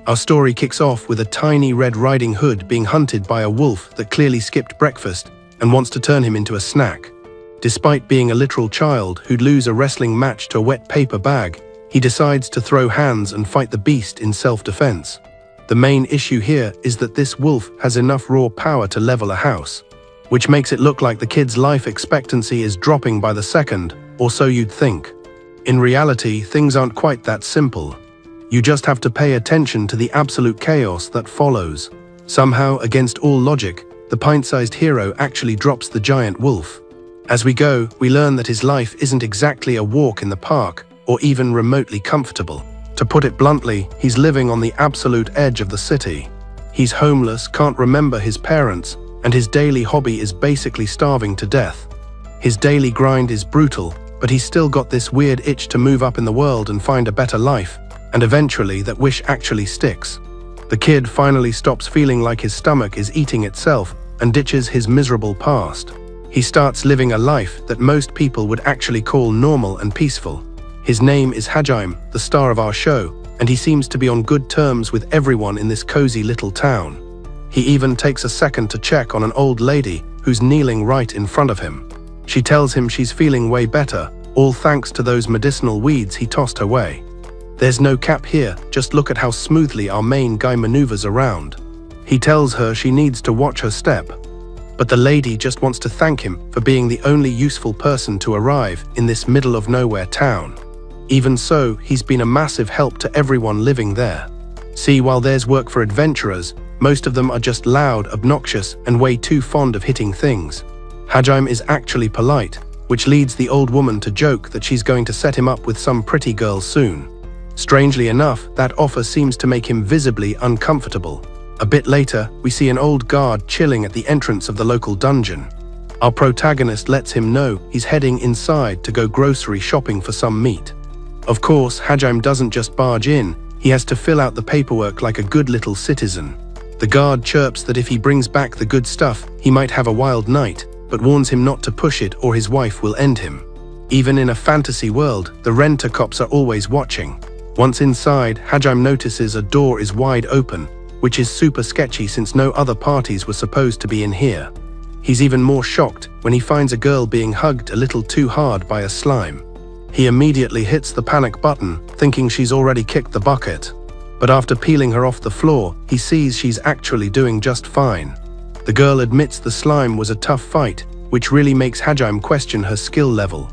Our story kicks off with a tiny Red Riding Hood being hunted by a wolf that clearly skipped breakfast and wants to turn him into a snack. Despite being a literal child who'd lose a wrestling match to a wet paper bag, he decides to throw hands and fight the beast in self-defense. The main issue here is that this wolf has enough raw power to level a house, which makes it look like the kid's life expectancy is dropping by the second, or so you'd think. In reality, things aren't quite that simple. You just have to pay attention to the absolute chaos that follows. Somehow, against all logic, the pint-sized hero actually drops the giant wolf. As we go, we learn that his life isn't exactly a walk in the park, or even remotely comfortable. To put it bluntly, he's living on the absolute edge of the city. He's homeless, can't remember his parents, and his daily hobby is basically starving to death. His daily grind is brutal, but he's still got this weird itch to move up in the world and find a better life. And eventually that wish actually sticks. The kid finally stops feeling like his stomach is eating itself and ditches his miserable past. He starts living a life that most people would actually call normal and peaceful. His name is Hajime, the star of our show, and he seems to be on good terms with everyone in this cozy little town. He even takes a second to check on an old lady who's kneeling right in front of him. She tells him she's feeling way better, all thanks to those medicinal weeds he tossed her way. There's no cap here, just look at how smoothly our main guy maneuvers around. He tells her she needs to watch her step. But the lady just wants to thank him for being the only useful person to arrive in this middle-of-nowhere town. Even so, he's been a massive help to everyone living there. See, while there's work for adventurers, most of them are just loud, obnoxious, and way too fond of hitting things. Hajime is actually polite, which leads the old woman to joke that she's going to set him up with some pretty girl soon. Strangely enough, that offer seems to make him visibly uncomfortable. A bit later, we see an old guard chilling at the entrance of the local dungeon. Our protagonist lets him know he's heading inside to go grocery shopping for some meat. Of course, Hajime doesn't just barge in, he has to fill out the paperwork like a good little citizen. The guard chirps that if he brings back the good stuff, he might have a wild night, but warns him not to push it or his wife will end him. Even in a fantasy world, the renter cops are always watching. Once inside, Hajime notices a door is wide open, which is super sketchy since no other parties were supposed to be in here. He's even more shocked when he finds a girl being hugged a little too hard by a slime. He immediately hits the panic button, thinking she's already kicked the bucket. But after peeling her off the floor, he sees she's actually doing just fine. The girl admits the slime was a tough fight, which really makes Hajime question her skill level.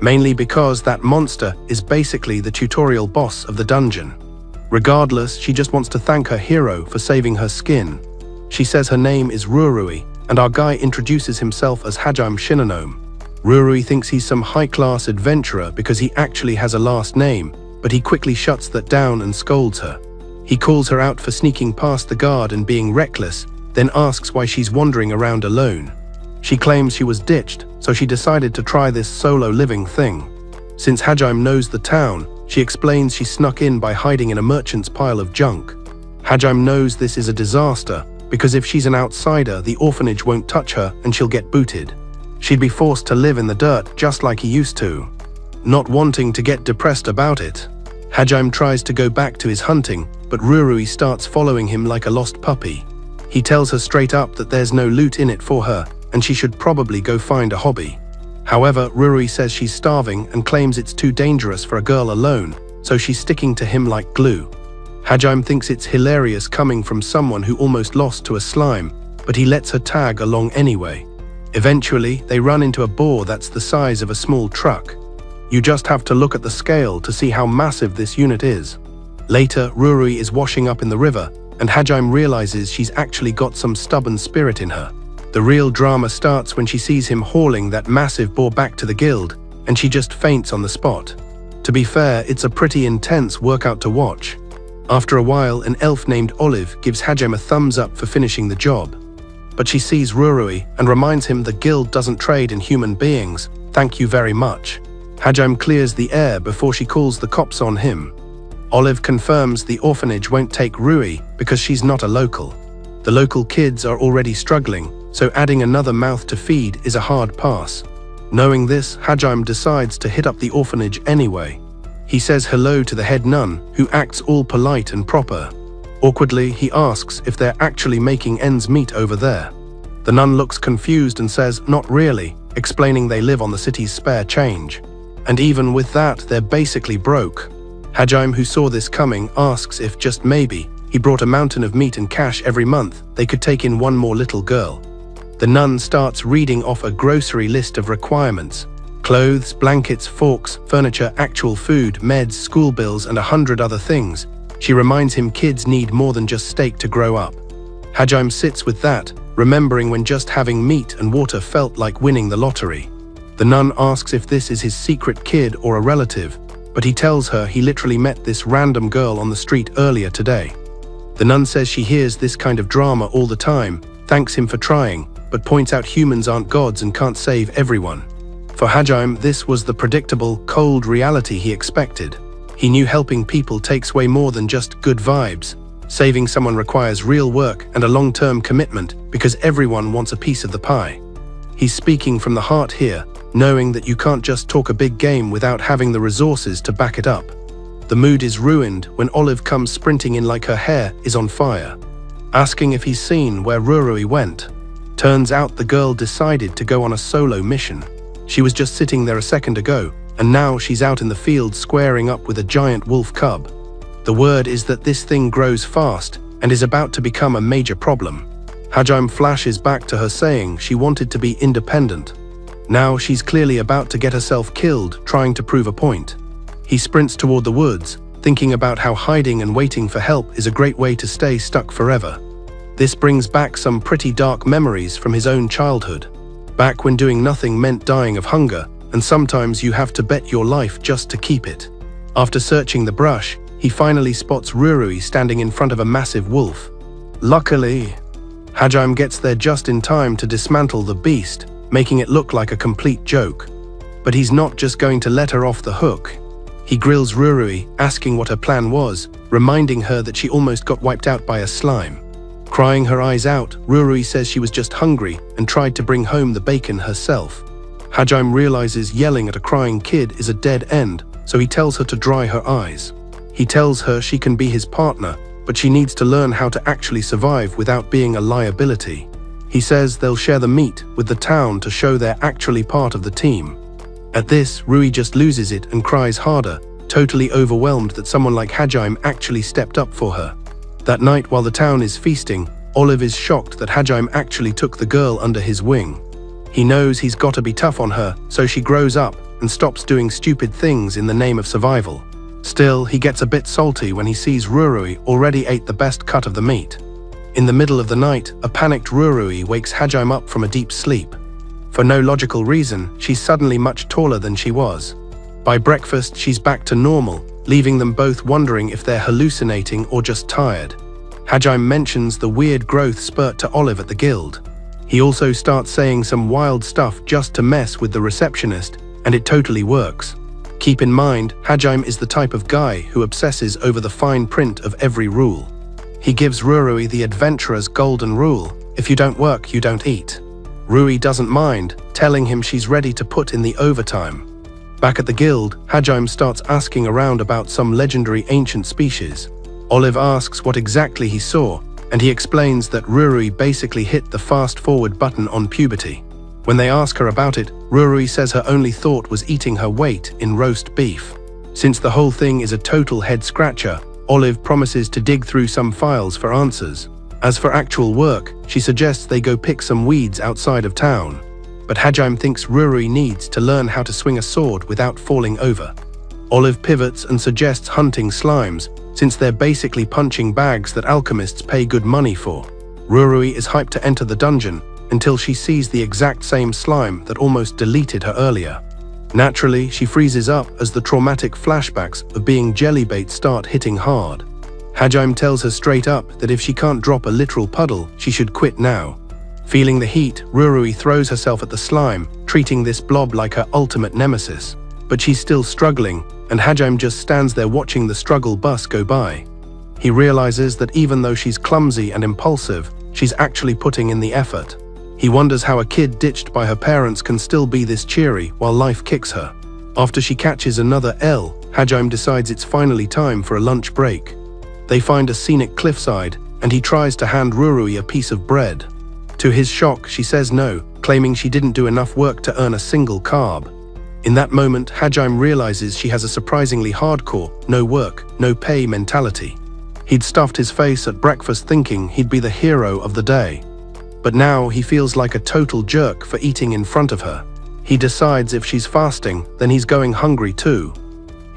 Mainly because that monster is basically the tutorial boss of the dungeon. Regardless, she just wants to thank her hero for saving her skin. She says her name is Rurui, and our guy introduces himself as Hajime Shinonome. Rurui thinks he's some high-class adventurer because he actually has a last name, but he quickly shuts that down and scolds her. He calls her out for sneaking past the guard and being reckless, then asks why she's wandering around alone. She claims she was ditched, so she decided to try this solo living thing. Since Hajime knows the town, she explains she snuck in by hiding in a merchant's pile of junk. Hajime knows this is a disaster, because if she's an outsider, the orphanage won't touch her and she'll get booted. She'd be forced to live in the dirt just like he used to. Not wanting to get depressed about it, Hajime tries to go back to his hunting, but Rurui starts following him like a lost puppy. He tells her straight up that there's no loot in it for her, and she should probably go find a hobby. However, Rurui says she's starving and claims it's too dangerous for a girl alone, so she's sticking to him like glue. Hajime thinks it's hilarious coming from someone who almost lost to a slime, but he lets her tag along anyway. Eventually, they run into a boar that's the size of a small truck. You just have to look at the scale to see how massive this unit is. Later, Rurui is washing up in the river, and Hajime realizes she's actually got some stubborn spirit in her. The real drama starts when she sees him hauling that massive boar back to the guild, and she just faints on the spot. To be fair, it's a pretty intense workout to watch. After a while, an elf named Olive gives Hajime a thumbs up for finishing the job. But she sees Rurui and reminds him the guild doesn't trade in human beings. Thank you very much. Hajime clears the air before she calls the cops on him. Olive confirms the orphanage won't take Rui because she's not a local. The local kids are already struggling, so adding another mouth to feed is a hard pass. Knowing this, Hajime decides to hit up the orphanage anyway. He says hello to the head nun, who acts all polite and proper. Awkwardly, he asks if they're actually making ends meet over there. The nun looks confused and says, "Not really," explaining they live on the city's spare change. And even with that, they're basically broke. Hajime, who saw this coming, asks if just maybe he brought a mountain of meat and cash every month, they could take in one more little girl. The nun starts reading off a grocery list of requirements: clothes, blankets, forks, furniture, actual food, meds, school bills, and 100 other things. She reminds him kids need more than just steak to grow up. Hajime sits with that, remembering when just having meat and water felt like winning the lottery. The nun asks if this is his secret kid or a relative, but he tells her he literally met this random girl on the street earlier today. The nun says she hears this kind of drama all the time, thanks him for trying, but points out humans aren't gods and can't save everyone. For Hajime, this was the predictable, cold reality he expected. He knew helping people takes way more than just good vibes. Saving someone requires real work and a long-term commitment because everyone wants a piece of the pie. He's speaking from the heart here, knowing that you can't just talk a big game without having the resources to back it up. The mood is ruined when Olive comes sprinting in like her hair is on fire, asking if he's seen where Rurui went. Turns out the girl decided to go on a solo mission. She was just sitting there a second ago, and now she's out in the field squaring up with a giant wolf cub. The word is that this thing grows fast and is about to become a major problem. Hajime flashes back to her saying she wanted to be independent. Now she's clearly about to get herself killed trying to prove a point. He sprints toward the woods, thinking about how hiding and waiting for help is a great way to stay stuck forever. This brings back some pretty dark memories from his own childhood. Back when doing nothing meant dying of hunger, and sometimes you have to bet your life just to keep it. After searching the brush, he finally spots Rurui standing in front of a massive wolf. Luckily, Hajime gets there just in time to dismantle the beast, making it look like a complete joke. But he's not just going to let her off the hook. He grills Rurui, asking what her plan was, reminding her that she almost got wiped out by a slime. Crying her eyes out, Rurui says she was just hungry and tried to bring home the bacon herself. Hajime realizes yelling at a crying kid is a dead end, so he tells her to dry her eyes. He tells her she can be his partner, but she needs to learn how to actually survive without being a liability. He says they'll share the meat with the town to show they're actually part of the team. At this, Rui just loses it and cries harder, totally overwhelmed that someone like Hajime actually stepped up for her. That night, while the town is feasting, Olive is shocked that Hajime actually took the girl under his wing. He knows he's got to be tough on her, so she grows up and stops doing stupid things in the name of survival. Still, he gets a bit salty when he sees Rurui already ate the best cut of the meat. In the middle of the night, a panicked Rurui wakes Hajime up from a deep sleep. For no logical reason, she's suddenly much taller than she was. By breakfast, she's back to normal, leaving them both wondering if they're hallucinating or just tired. Hajime mentions the weird growth spurt to Olive at the guild. He also starts saying some wild stuff just to mess with the receptionist, and it totally works. Keep in mind, Hajime is the type of guy who obsesses over the fine print of every rule. He gives Rurui the adventurer's golden rule: if you don't work, you don't eat. Rui doesn't mind, telling him she's ready to put in the overtime. Back at the guild, Hajime starts asking around about some legendary ancient species. Olive asks what exactly he saw, and he explains that Rurui basically hit the fast-forward button on puberty. When they ask her about it, Rurui says her only thought was eating her weight in roast beef. Since the whole thing is a total head-scratcher, Olive promises to dig through some files for answers. As for actual work, she suggests they go pick some weeds outside of town. But Hajime thinks Rurui needs to learn how to swing a sword without falling over. Olive pivots and suggests hunting slimes, since they're basically punching bags that alchemists pay good money for. Rurui is hyped to enter the dungeon until she sees the exact same slime that almost deleted her earlier. Naturally, she freezes up as the traumatic flashbacks of being jellybait start hitting hard. Hajime tells her straight up that if she can't drop a literal puddle, she should quit now. Feeling the heat, Rurui throws herself at the slime, treating this blob like her ultimate nemesis. But she's still struggling, and Hajime just stands there watching the struggle bus go by. He realizes that even though she's clumsy and impulsive, she's actually putting in the effort. He wonders how a kid ditched by her parents can still be this cheery while life kicks her. After she catches another L, Hajime decides it's finally time for a lunch break. They find a scenic cliffside, and he tries to hand Rurui a piece of bread. To his shock, she says no, claiming she didn't do enough work to earn a single carb. In that moment, Hajime realizes she has a surprisingly hardcore, no work, no pay mentality. He'd stuffed his face at breakfast thinking he'd be the hero of the day. But now he feels like a total jerk for eating in front of her. He decides if she's fasting, then he's going hungry too.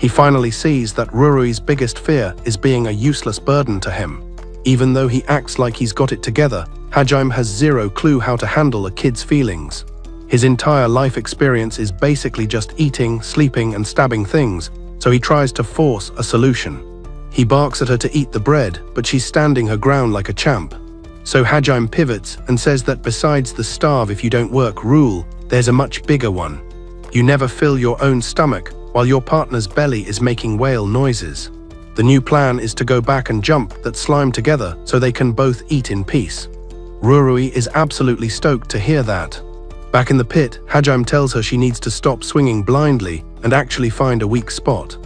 He finally sees that Rurui's biggest fear is being a useless burden to him. Even though he acts like he's got it together, Hajime has zero clue how to handle a kid's feelings. His entire life experience is basically just eating, sleeping, and stabbing things, so he tries to force a solution. He barks at her to eat the bread, but she's standing her ground like a champ. So Hajime pivots and says that besides the starve if you don't work rule, there's a much bigger one. You never fill your own stomach while your partner's belly is making whale noises. The new plan is to go back and jump that slime together so they can both eat in peace. Rurui is absolutely stoked to hear that. Back in the pit, Hajime tells her she needs to stop swinging blindly and actually find a weak spot.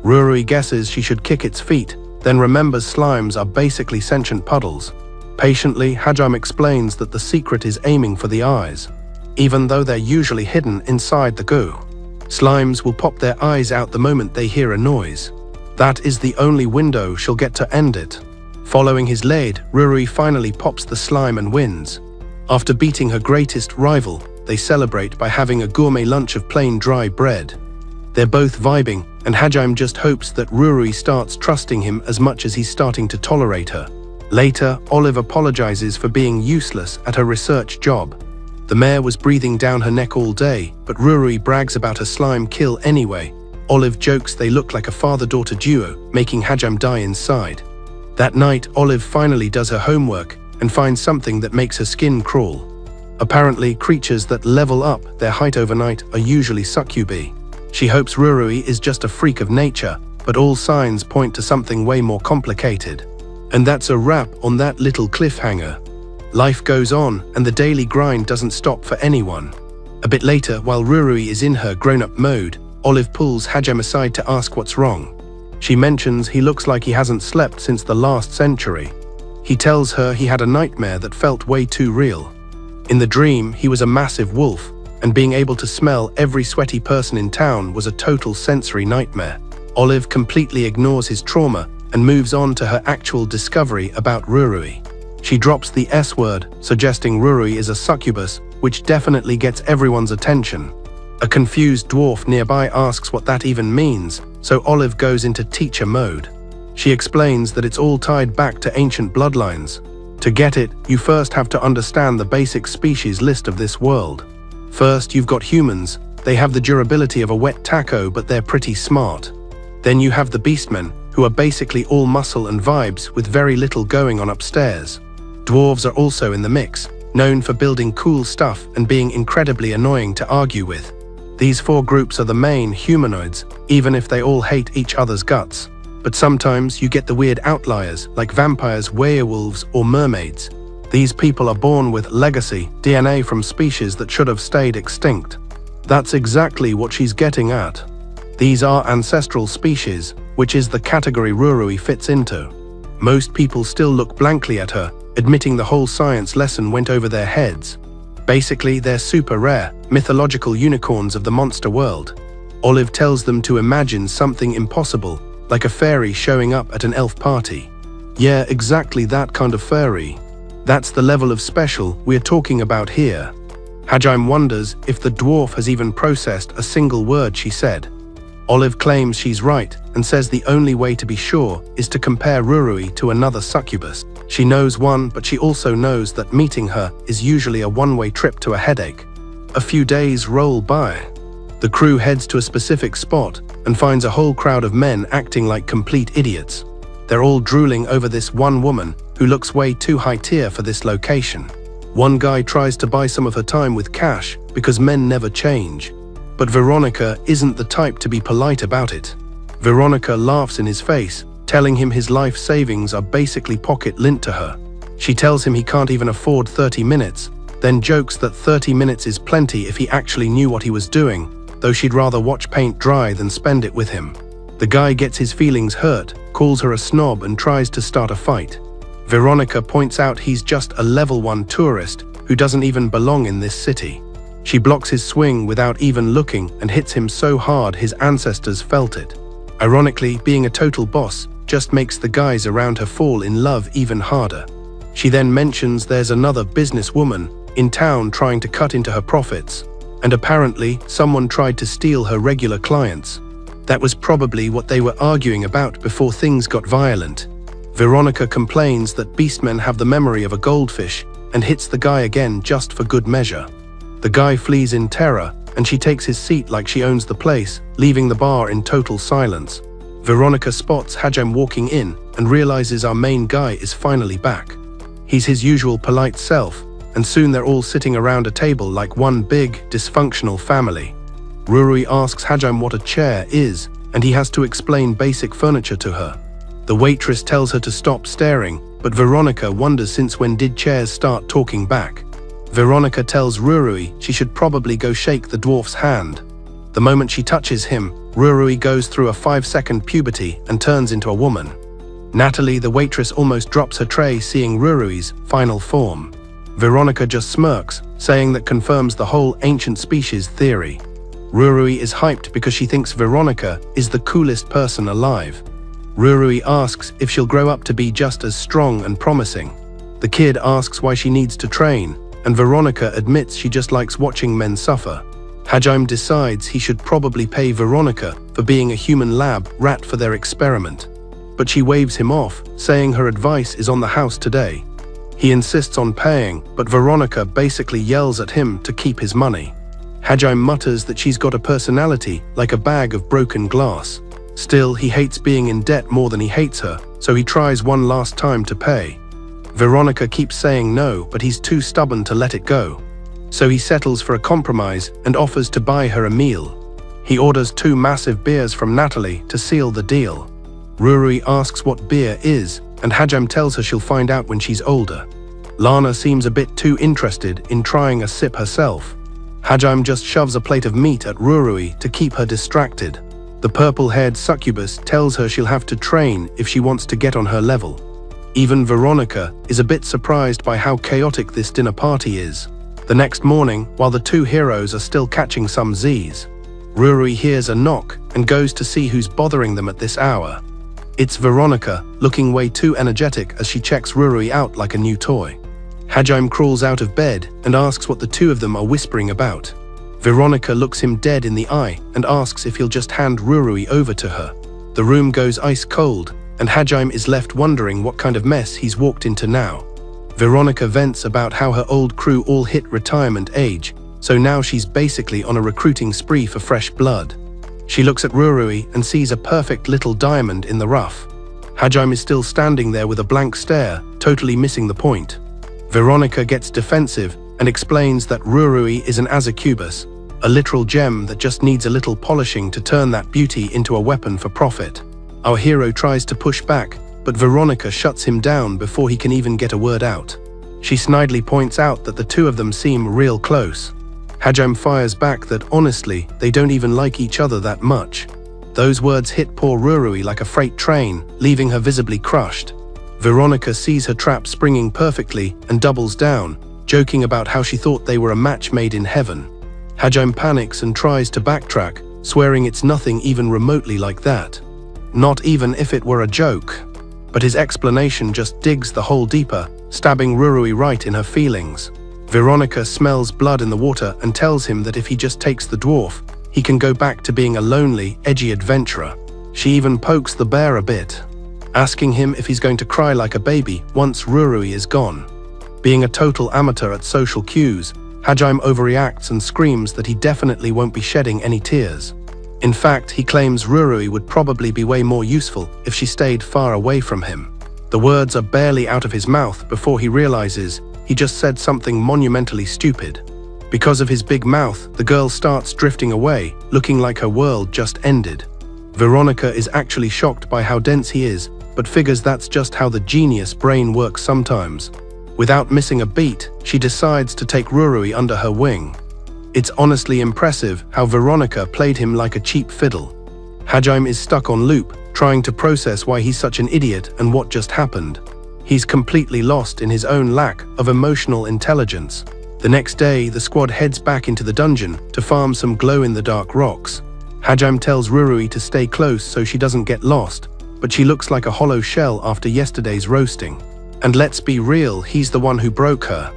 Rurui guesses she should kick its feet, then remembers slimes are basically sentient puddles. Patiently, Hajime explains that the secret is aiming for the eyes, even though they're usually hidden inside the goo. Slimes will pop their eyes out the moment they hear a noise. That is the only window she'll get to end it. Following his lead, Rurui finally pops the slime and wins. After beating her greatest rival, they celebrate by having a gourmet lunch of plain dry bread. They're both vibing, and Hajime just hopes that Rurui starts trusting him as much as he's starting to tolerate her. Later, Olive apologizes for being useless at her research job. The mare was breathing down her neck all day, but Rurui brags about a slime kill anyway. Olive jokes they look like a father-daughter duo, making Hajime die inside. That night, Olive finally does her homework and finds something that makes her skin crawl. Apparently, creatures that level up their height overnight are usually succubi. She hopes Rurui is just a freak of nature, but all signs point to something way more complicated. And that's a wrap on that little cliffhanger. Life goes on, and the daily grind doesn't stop for anyone. A bit later, while Rurui is in her grown-up mode, Olive pulls Hajime aside to ask what's wrong. She mentions he looks like he hasn't slept since the last century. He tells her he had a nightmare that felt way too real. In the dream, he was a massive wolf, and being able to smell every sweaty person in town was a total sensory nightmare. Olive completely ignores his trauma and moves on to her actual discovery about Rurui. She drops the S word, suggesting Rurui is a succubus, which definitely gets everyone's attention. A confused dwarf nearby asks what that even means, so Olive goes into teacher mode. She explains that it's all tied back to ancient bloodlines. To get it, you first have to understand the basic species list of this world. First, you've got humans. They have the durability of a wet taco, but they're pretty smart. Then you have the beastmen, who are basically all muscle and vibes with very little going on upstairs. Dwarves are also in the mix, known for building cool stuff and being incredibly annoying to argue with. These four groups are the main humanoids, even if they all hate each other's guts. But sometimes you get the weird outliers, like vampires, werewolves, or mermaids. These people are born with legacy, DNA from species that should have stayed extinct. That's exactly what she's getting at. These are ancestral species, which is the category Rurui fits into. Most people still look blankly at her, admitting the whole science lesson went over their heads. Basically, they're super rare, mythological unicorns of the monster world. Olive tells them to imagine something impossible, like a fairy showing up at an elf party. Yeah, exactly that kind of fairy. That's the level of special we're talking about here. Hajime wonders if the dwarf has even processed a single word she said. Olive claims she's right and says the only way to be sure is to compare Rurui to another succubus. She knows one, but she also knows that meeting her is usually a one-way trip to a headache. A few days roll by. The crew heads to a specific spot and finds a whole crowd of men acting like complete idiots. They're all drooling over this one woman who looks way too high tier for this location. One guy tries to buy some of her time with cash because men never change. But Veronica isn't the type to be polite about it. Veronica laughs in his face, telling him his life savings are basically pocket lint to her. She tells him he can't even afford 30 minutes, then jokes that 30 minutes is plenty if he actually knew what he was doing, though she'd rather watch paint dry than spend it with him. The guy gets his feelings hurt, calls her a snob and tries to start a fight. Veronica points out he's just a level 1 tourist who doesn't even belong in this city. She blocks his swing without even looking and hits him so hard his ancestors felt it. Ironically, being a total boss just makes the guys around her fall in love even harder. She then mentions there's another businesswoman in town trying to cut into her profits, and apparently someone tried to steal her regular clients. That was probably what they were arguing about before things got violent. Veronica complains that beastmen have the memory of a goldfish and hits the guy again just for good measure. The guy flees in terror, and she takes his seat like she owns the place, leaving the bar in total silence. Veronica spots Hajime walking in and realizes our main guy is finally back. He's his usual polite self, and soon they're all sitting around a table like one big, dysfunctional family. Rurui asks Hajime what a chair is, and he has to explain basic furniture to her. The waitress tells her to stop staring, but Veronica wonders since when did chairs start talking back. Veronica tells Rurui she should probably go shake the dwarf's hand. The moment she touches him, Rurui goes through a 5-second puberty and turns into a woman. Natalie, the waitress, almost drops her tray seeing Rurui's final form. Veronica just smirks, saying that confirms the whole ancient species theory. Rurui is hyped because she thinks Veronica is the coolest person alive. Rurui asks if she'll grow up to be just as strong and promising. The kid asks why she needs to train, and Veronica admits she just likes watching men suffer. Hajime decides he should probably pay Veronica for being a human lab rat for their experiment. But she waves him off, saying her advice is on the house today. He insists on paying, but Veronica basically yells at him to keep his money. Hajime mutters that she's got a personality like a bag of broken glass. Still, he hates being in debt more than he hates her, so he tries one last time to pay. Veronica keeps saying no, but he's too stubborn to let it go. So he settles for a compromise and offers to buy her a meal. He orders 2 massive beers from Natalie to seal the deal. Rurui asks what beer is, and Hajime tells her she'll find out when she's older. Lana seems a bit too interested in trying a sip herself. Hajime just shoves a plate of meat at Rurui to keep her distracted. The purple-haired succubus tells her she'll have to train if she wants to get on her level. Even Veronica is a bit surprised by how chaotic this dinner party is. The next morning, while the 2 heroes are still catching some Z's, Rurui hears a knock and goes to see who's bothering them at this hour. It's Veronica, looking way too energetic as she checks Rurui out like a new toy. Hajime crawls out of bed and asks what the 2 of them are whispering about. Veronica looks him dead in the eye and asks if he'll just hand Rurui over to her. The room goes ice cold, and Hajime is left wondering what kind of mess he's walked into now. Veronica vents about how her old crew all hit retirement age, so now she's basically on a recruiting spree for fresh blood. She looks at Rurui and sees a perfect little diamond in the rough. Hajime is still standing there with a blank stare, totally missing the point. Veronica gets defensive and explains that Rurui is an Azakubus, a literal gem that just needs a little polishing to turn that beauty into a weapon for profit. Our hero tries to push back, but Veronica shuts him down before he can even get a word out. She snidely points out that the 2 of them seem real close. Hajime fires back that honestly, they don't even like each other that much. Those words hit poor Rurui like a freight train, leaving her visibly crushed. Veronica sees her trap springing perfectly and doubles down, joking about how she thought they were a match made in heaven. Hajime panics and tries to backtrack, swearing it's nothing even remotely like that. Not even if it were a joke. But his explanation just digs the hole deeper, stabbing Rurui right in her feelings. Veronica smells blood in the water and tells him that if he just takes the dwarf, he can go back to being a lonely, edgy adventurer. She even pokes the bear a bit, asking him if he's going to cry like a baby once Rurui is gone. Being a total amateur at social cues, Hajime overreacts and screams that he definitely won't be shedding any tears. In fact, he claims Rurui would probably be way more useful if she stayed far away from him. The words are barely out of his mouth before he realizes he just said something monumentally stupid. Because of his big mouth, the girl starts drifting away, looking like her world just ended. Veronica is actually shocked by how dense he is, but figures that's just how the genius brain works sometimes. Without missing a beat, she decides to take Rurui under her wing. It's honestly impressive how Veronica played him like a cheap fiddle. Hajime is stuck on loop, trying to process why he's such an idiot and what just happened. He's completely lost in his own lack of emotional intelligence. The next day, the squad heads back into the dungeon to farm some glow-in-the-dark rocks. Hajime tells Rurui to stay close so she doesn't get lost, but she looks like a hollow shell after yesterday's roasting. And let's be real, he's the one who broke her.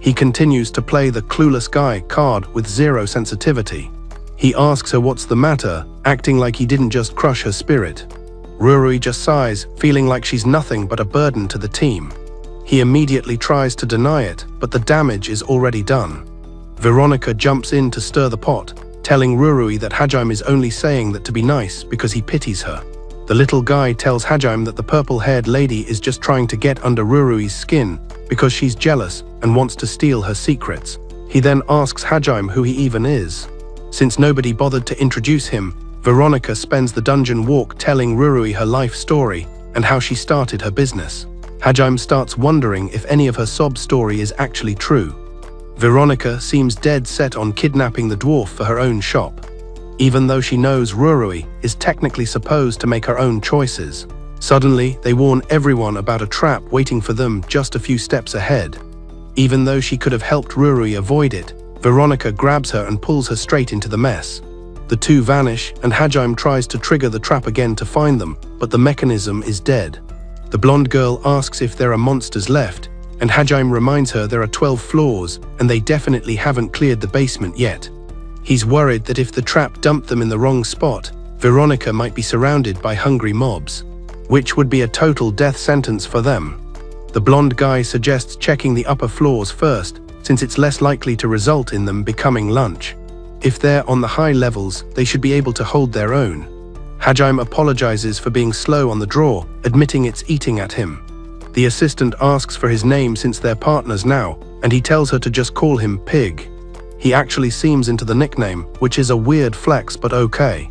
He continues to play the clueless guy card with zero sensitivity. He asks her what's the matter, acting like he didn't just crush her spirit. Rurui just sighs, feeling like she's nothing but a burden to the team. He immediately tries to deny it, but the damage is already done. Veronica jumps in to stir the pot, telling Rurui that Hajime is only saying that to be nice because he pities her. The little guy tells Hajime that the purple-haired lady is just trying to get under Rurui's skin because she's jealous and wants to steal her secrets. He then asks Hajime who he even is. Since nobody bothered to introduce him, Veronica spends the dungeon walk telling Rurui her life story and how she started her business. Hajime starts wondering if any of her sob story is actually true. Veronica seems dead set on kidnapping the dwarf for her own shop, even though she knows Rurui is technically supposed to make her own choices. Suddenly, they warn everyone about a trap waiting for them just a few steps ahead. Even though she could have helped Rurui avoid it, Veronica grabs her and pulls her straight into the mess. The two vanish, and Hajime tries to trigger the trap again to find them, but the mechanism is dead. The blonde girl asks if there are monsters left, and Hajime reminds her there are 12 floors, and they definitely haven't cleared the basement yet. He's worried that if the trap dumped them in the wrong spot, Veronica might be surrounded by hungry mobs, which would be a total death sentence for them. The blonde guy suggests checking the upper floors first, since it's less likely to result in them becoming lunch. If they're on the high levels, they should be able to hold their own. Hajime apologizes for being slow on the draw, admitting it's eating at him. The assistant asks for his name since they're partners now, and he tells her to just call him Pig. He actually seems into the nickname, which is a weird flex but okay.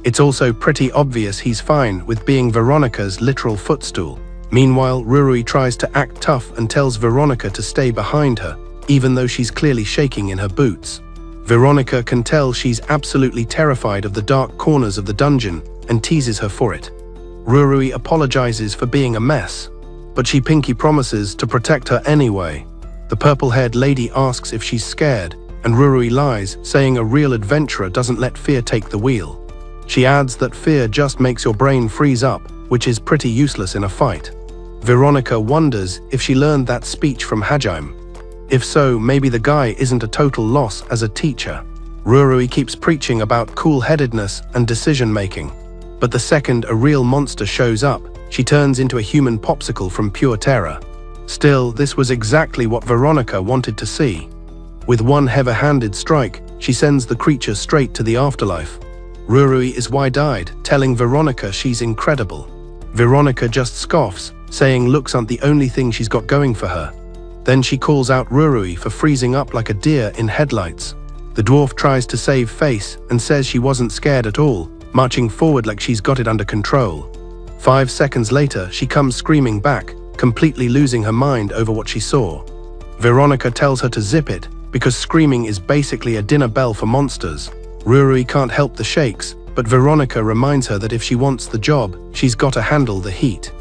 It's also pretty obvious he's fine with being Veronica's literal footstool. Meanwhile, Rurui tries to act tough and tells Veronica to stay behind her, even though she's clearly shaking in her boots. Veronica can tell she's absolutely terrified of the dark corners of the dungeon and teases her for it. Rurui apologizes for being a mess, but she pinky promises to protect her anyway. The purple-haired lady asks if she's scared, and Rurui lies, saying a real adventurer doesn't let fear take the wheel. She adds that fear just makes your brain freeze up, which is pretty useless in a fight. Veronica wonders if she learned that speech from Hajime. If so, maybe the guy isn't a total loss as a teacher. Rurui keeps preaching about cool-headedness and decision-making. But the second a real monster shows up, she turns into a human popsicle from pure terror. Still, this was exactly what Veronica wanted to see. With one heavy-handed strike, she sends the creature straight to the afterlife. Rurui is wide-eyed, telling Veronica she's incredible. Veronica just scoffs, saying looks aren't the only thing she's got going for her. Then she calls out Rurui for freezing up like a deer in headlights. The dwarf tries to save face and says she wasn't scared at all, marching forward like she's got it under control. 5 seconds later, she comes screaming back, completely losing her mind over what she saw. Veronica tells her to zip it, because screaming is basically a dinner bell for monsters. Rurui can't help the shakes, but Veronica reminds her that if she wants the job, she's got to handle the heat.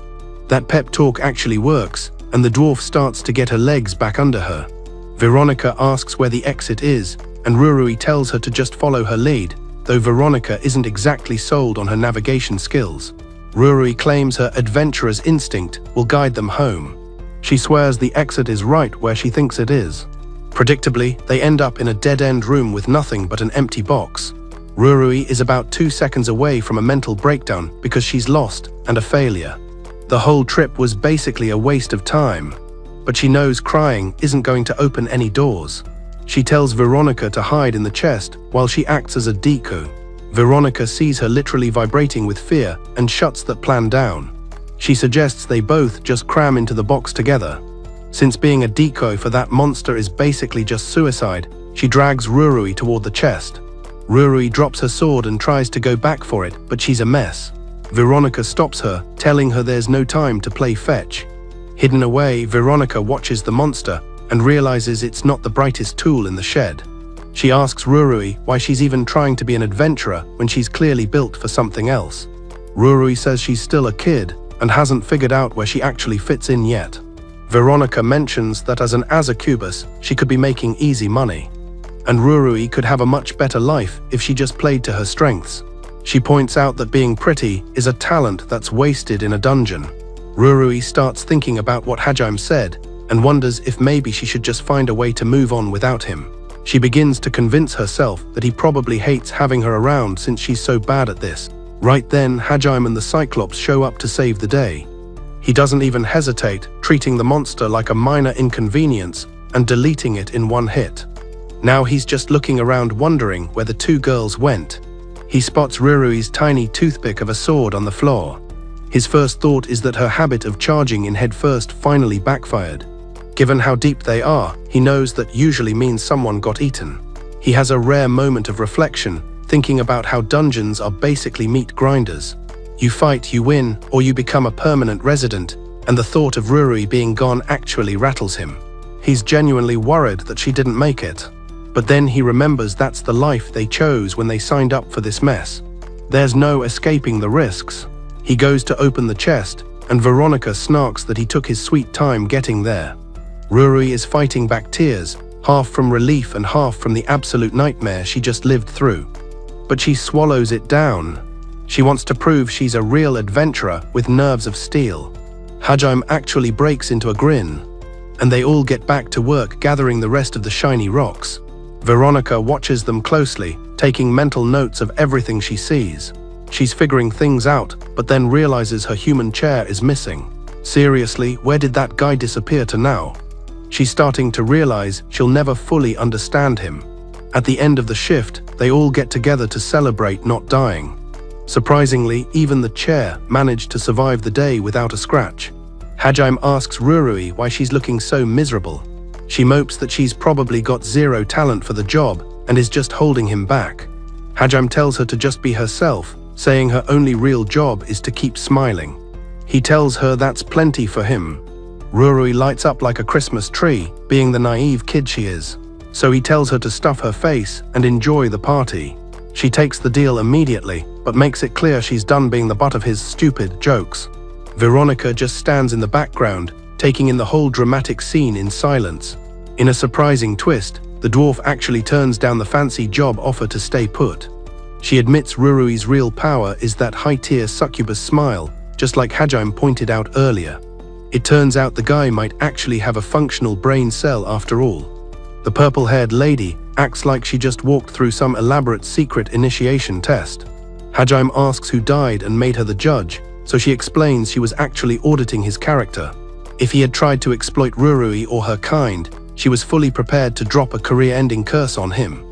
That pep talk actually works, and the dwarf starts to get her legs back under her. Veronica asks where the exit is, and Rurui tells her to just follow her lead, though Veronica isn't exactly sold on her navigation skills. Rurui claims her adventurer's instinct will guide them home. She swears the exit is right where she thinks it is. Predictably, they end up in a dead-end room with nothing but an empty box. Rurui is about 2 seconds away from a mental breakdown because she's lost and a failure. The whole trip was basically a waste of time, but she knows crying isn't going to open any doors. She tells Veronica to hide in the chest while she acts as a decoy. Veronica sees her literally vibrating with fear and shuts that plan down. She suggests they both just cram into the box together. Since being a decoy for that monster is basically just suicide, she drags Rurui toward the chest. Rurui drops her sword and tries to go back for it, but she's a mess. Veronica stops her, telling her there's no time to play fetch. Hidden away, Veronica watches the monster and realizes it's not the brightest tool in the shed. She asks Rurui why she's even trying to be an adventurer when she's clearly built for something else. Rurui says she's still a kid and hasn't figured out where she actually fits in yet. Veronica mentions that as an Azakubus, she could be making easy money. And Rurui could have a much better life if she just played to her strengths. She points out that being pretty is a talent that's wasted in a dungeon. Rurui starts thinking about what Hajime said and wonders if maybe she should just find a way to move on without him. She begins to convince herself that he probably hates having her around since she's so bad at this. Right then, Hajime and the Cyclops show up to save the day. He doesn't even hesitate, treating the monster like a minor inconvenience and deleting it in one hit. Now he's just looking around wondering where the two girls went. He spots Rurui's tiny toothpick of a sword on the floor. His first thought is that her habit of charging in headfirst finally backfired. Given how deep they are, he knows that usually means someone got eaten. He has a rare moment of reflection, thinking about how dungeons are basically meat grinders. You fight, you win, or you become a permanent resident, and the thought of Rurui being gone actually rattles him. He's genuinely worried that she didn't make it. But then he remembers that's the life they chose when they signed up for this mess. There's no escaping the risks. He goes to open the chest, and Veronica snarks that he took his sweet time getting there. Rurui is fighting back tears, half from relief and half from the absolute nightmare she just lived through. But she swallows it down. She wants to prove she's a real adventurer with nerves of steel. Hajime actually breaks into a grin, and they all get back to work gathering the rest of the shiny rocks. Veronica watches them closely, taking mental notes of everything she sees. She's figuring things out, but then realizes her human chair is missing. Seriously, where did that guy disappear to now? She's starting to realize she'll never fully understand him. At the end of the shift, they all get together to celebrate not dying. Surprisingly, even the chair managed to survive the day without a scratch. Hajime asks Rurui why she's looking so miserable. She mopes that she's probably got zero talent for the job and is just holding him back. Hajime tells her to just be herself, saying her only real job is to keep smiling. He tells her that's plenty for him. Rurui lights up like a Christmas tree, being the naive kid she is. So he tells her to stuff her face and enjoy the party. She takes the deal immediately, but makes it clear she's done being the butt of his stupid jokes. Veronica just stands in the background, taking in the whole dramatic scene in silence. In a surprising twist, the dwarf actually turns down the fancy job offer to stay put. She admits Rurui's real power is that high-tier succubus smile, just like Hajime pointed out earlier. It turns out the guy might actually have a functional brain cell after all. The purple-haired lady acts like she just walked through some elaborate secret initiation test. Hajime asks who died and made her the judge, so she explains she was actually auditing his character. If he had tried to exploit Rurui or her kind, she was fully prepared to drop a career-ending curse on him.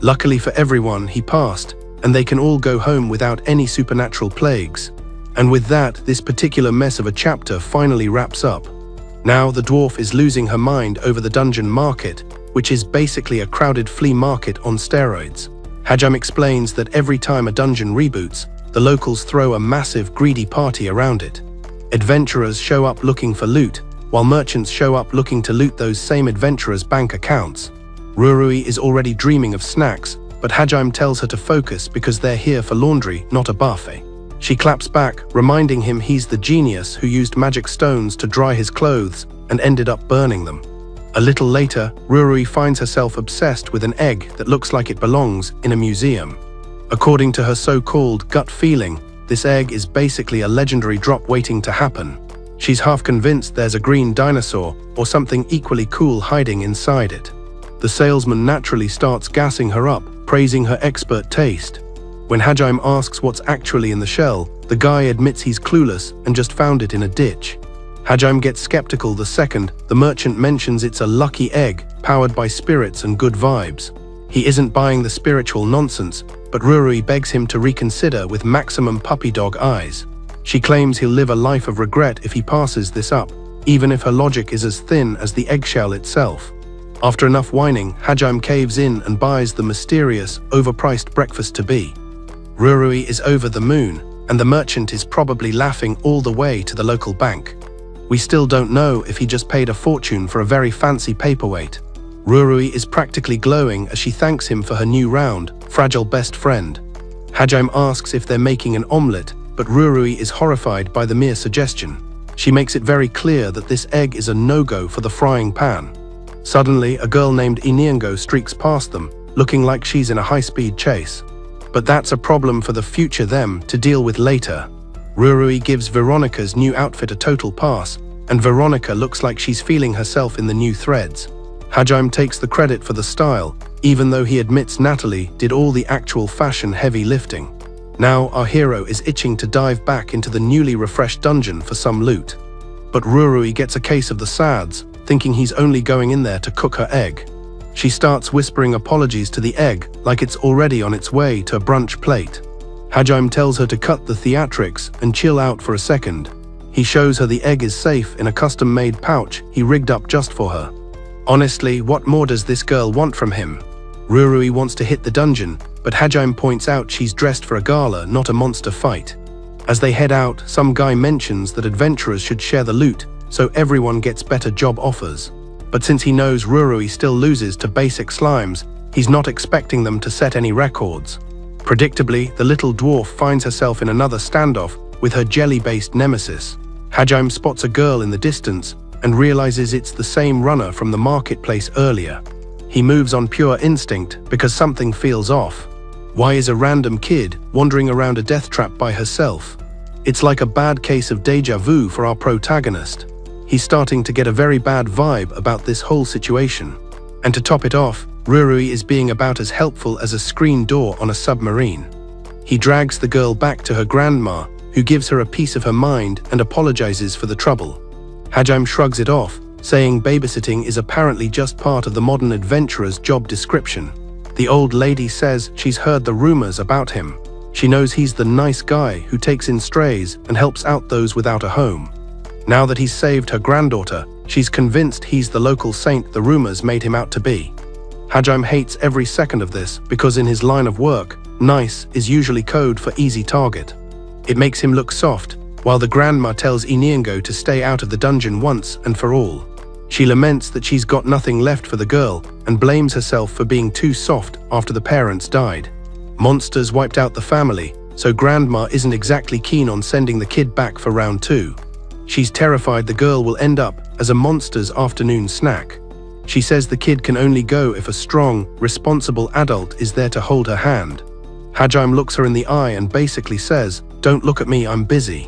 Luckily for everyone, he passed, and they can all go home without any supernatural plagues. And with that, this particular mess of a chapter finally wraps up. Now the dwarf is losing her mind over the dungeon market, which is basically a crowded flea market on steroids. Hajime explains that every time a dungeon reboots, the locals throw a massive greedy party around it. Adventurers show up looking for loot, while merchants show up looking to loot those same adventurers' bank accounts. Rurui is already dreaming of snacks, but Hajime tells her to focus because they're here for laundry, not a buffet. She claps back, reminding him he's the genius who used magic stones to dry his clothes and ended up burning them. A little later, Rurui finds herself obsessed with an egg that looks like it belongs in a museum. According to her so-called gut feeling, this egg is basically a legendary drop waiting to happen. She's half convinced there's a green dinosaur or something equally cool hiding inside it. The salesman naturally starts gassing her up, praising her expert taste. When Hajime asks what's actually in the shell, the guy admits he's clueless and just found it in a ditch. Hajime gets skeptical the second the merchant mentions it's a lucky egg powered by spirits and good vibes. He isn't buying the spiritual nonsense, but Rurui begs him to reconsider with maximum puppy dog eyes. She claims he'll live a life of regret if he passes this up, even if her logic is as thin as the eggshell itself. After enough whining, Hajime caves in and buys the mysterious, overpriced breakfast-to-be. Rurui is over the moon, and the merchant is probably laughing all the way to the local bank. We still don't know if he just paid a fortune for a very fancy paperweight. Rurui is practically glowing as she thanks him for her new round, fragile best friend. Hajime asks if they're making an omelette, but Rurui is horrified by the mere suggestion. She makes it very clear that this egg is a no-go for the frying pan. Suddenly, a girl named Inigo streaks past them, looking like she's in a high-speed chase. But that's a problem for the future them to deal with later. Rurui gives Veronica's new outfit a total pass, and Veronica looks like she's feeling herself in the new threads. Hajime takes the credit for the style, even though he admits Natalie did all the actual fashion-heavy lifting. Now our hero is itching to dive back into the newly refreshed dungeon for some loot. But Rurui gets a case of the sads, thinking he's only going in there to cook her egg. She starts whispering apologies to the egg like it's already on its way to a brunch plate. Hajime tells her to cut the theatrics and chill out for a second. He shows her the egg is safe in a custom-made pouch he rigged up just for her. Honestly, what more does this girl want from him? Rurui wants to hit the dungeon, but Hajime points out she's dressed for a gala, not a monster fight. As they head out, some guy mentions that adventurers should share the loot, so everyone gets better job offers. But since he knows Rurui still loses to basic slimes, he's not expecting them to set any records. Predictably, the little dwarf finds herself in another standoff with her jelly-based nemesis. Hajime spots a girl in the distance and realizes it's the same runner from the marketplace earlier. He moves on pure instinct because something feels off. Why is a random kid wandering around a death trap by herself? It's like a bad case of déjà vu for our protagonist. He's starting to get a very bad vibe about this whole situation. And to top it off, Rurui is being about as helpful as a screen door on a submarine. He drags the girl back to her grandma, who gives her a piece of her mind and apologizes for the trouble. Hajime shrugs it off, saying babysitting is apparently just part of the modern adventurer's job description. The old lady says she's heard the rumors about him. She knows he's the nice guy who takes in strays and helps out those without a home. Now that he's saved her granddaughter, she's convinced he's the local saint the rumors made him out to be. Hajime hates every second of this because in his line of work, nice is usually code for easy target. It makes him look soft, while the grandma tells Inigo to stay out of the dungeon once and for all. She laments that she's got nothing left for the girl and blames herself for being too soft after the parents died. Monsters wiped out the family, so grandma isn't exactly keen on sending the kid back for round 2. She's terrified the girl will end up as a monster's afternoon snack. She says the kid can only go if a strong, responsible adult is there to hold her hand. Hajime looks her in the eye and basically says, "Don't look at me, I'm busy."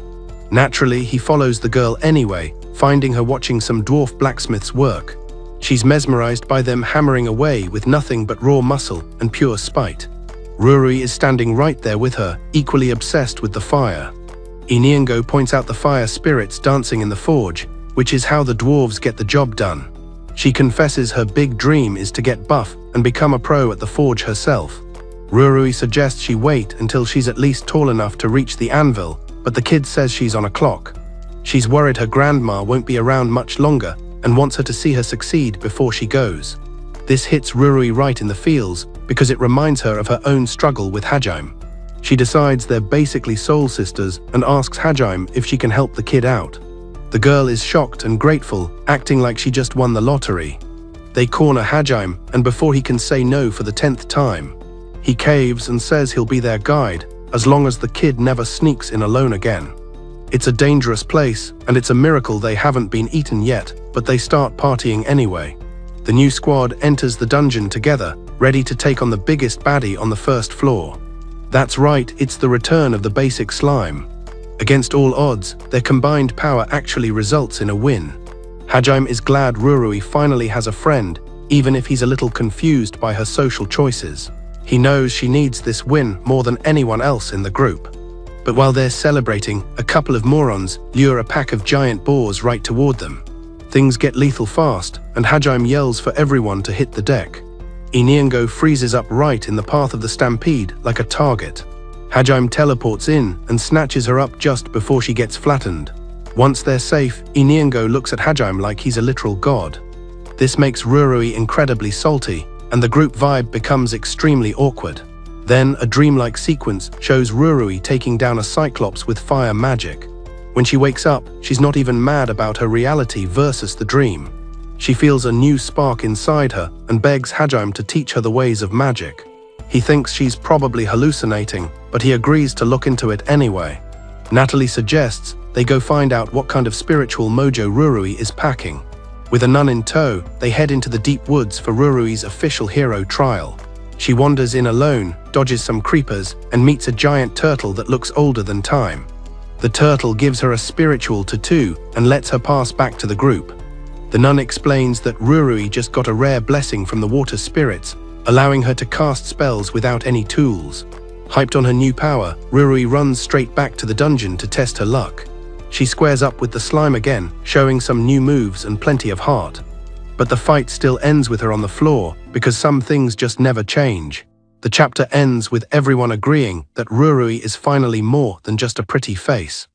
Naturally, he follows the girl anyway, finding her watching some dwarf blacksmith's work. She's mesmerized by them hammering away with nothing but raw muscle and pure spite. Rurui is standing right there with her, equally obsessed with the fire. Inigo points out the fire spirits dancing in the forge, which is how the dwarves get the job done. She confesses her big dream is to get buff and become a pro at the forge herself. Rurui suggests she wait until she's at least tall enough to reach the anvil, but the kid says she's on a clock. She's worried her grandma won't be around much longer and wants her to see her succeed before she goes. This hits Rurui right in the feels because it reminds her of her own struggle with Hajime. She decides they're basically soul sisters and asks Hajime if she can help the kid out. The girl is shocked and grateful, acting like she just won the lottery. They corner Hajime, and before he can say no for the 10th time, he caves and says he'll be their guide, as long as the kid never sneaks in alone again. It's a dangerous place, and it's a miracle they haven't been eaten yet, but they start partying anyway. The new squad enters the dungeon together, ready to take on the biggest baddie on the first floor. That's right, it's the return of the basic slime. Against all odds, their combined power actually results in a win. Hajime is glad Rurui finally has a friend, even if he's a little confused by her social choices. He knows she needs this win more than anyone else in the group. But while they're celebrating, a couple of morons lure a pack of giant boars right toward them. Things get lethal fast, and Hajime yells for everyone to hit the deck. Inigo freezes up right in the path of the stampede like a target. Hajime teleports in and snatches her up just before she gets flattened. Once they're safe, Inigo looks at Hajime like he's a literal god. This makes Rurui incredibly salty, and the group vibe becomes extremely awkward. Then, a dreamlike sequence shows Rurui taking down a cyclops with fire magic. When she wakes up, she's not even mad about her reality versus the dream. She feels a new spark inside her and begs Hajime to teach her the ways of magic. He thinks she's probably hallucinating, but he agrees to look into it anyway. Natalie suggests they go find out what kind of spiritual mojo Rurui is packing. With a nun in tow, they head into the deep woods for Rurui's official hero trial. She wanders in alone, dodges some creepers, and meets a giant turtle that looks older than time. The turtle gives her a spiritual tattoo and lets her pass back to the group. The nun explains that Rurui just got a rare blessing from the water spirits, allowing her to cast spells without any tools. Hyped on her new power, Rurui runs straight back to the dungeon to test her luck. She squares up with the slime again, showing some new moves and plenty of heart. But the fight still ends with her on the floor, because some things just never change. The chapter ends with everyone agreeing that Rurui is finally more than just a pretty face.